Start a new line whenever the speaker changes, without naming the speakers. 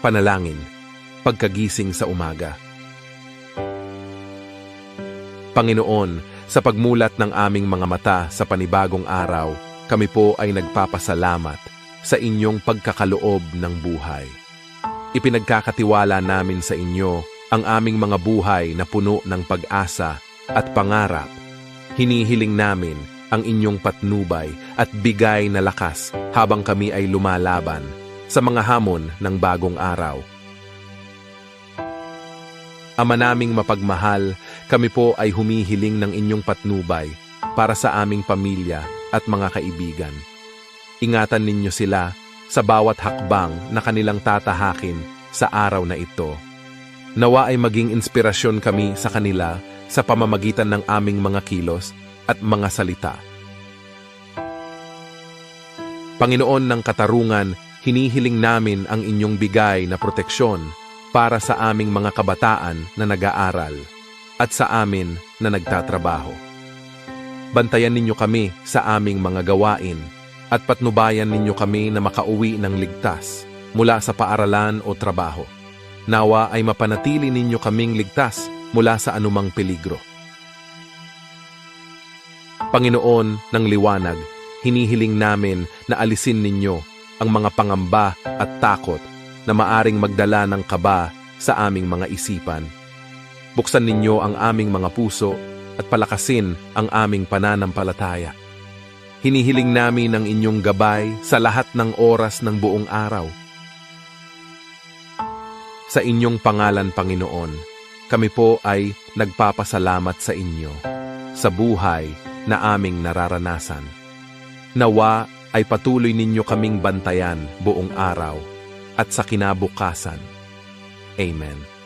Panalangin, pagkagising sa umaga. Panginoon, sa pagmulat ng aming mga mata sa panibagong araw, kami po ay nagpapasalamat sa inyong pagkakaloob ng buhay. Ipinagkakatiwala namin sa inyo ang aming mga buhay na puno ng pag-asa at pangarap. Hinihiling namin ang inyong patnubay at bigay na lakas habang kami ay lumalaban sa mga hamon ng bagong araw. Ama naming mapagmahal, kami po ay humihiling ng inyong patnubay para sa aming pamilya at mga kaibigan. Ingatan ninyo sila sa bawat hakbang na kanilang tatahakin sa araw na ito. Nawa ay maging inspirasyon kami sa kanila sa pamamagitan ng aming mga kilos at mga salita. Panginoon ng katarungan, hinihiling namin ang inyong bigay na proteksyon para sa aming mga kabataan na nag-aaral at sa amin na nagtatrabaho. Bantayan ninyo kami sa aming mga gawain at patnubayan ninyo kami na makauwi ng ligtas mula sa paaralan o trabaho. Nawa ay mapanatili ninyo kaming ligtas mula sa anumang peligro. Panginoon ng liwanag, hinihiling namin na alisin ninyo ang mga pangamba at takot na maaring magdala ng kaba sa aming mga isipan. Buksan ninyo ang aming mga puso at palakasin ang aming pananampalataya. Hinihiling namin ang inyong gabay sa lahat ng oras ng buong araw. Sa inyong pangalan, Panginoon, kami po ay nagpapasalamat sa inyo sa buhay na aming nararanasan. Nawa ay patuloy ninyo kaming bantayan buong araw at sa kinabukasan. Amen.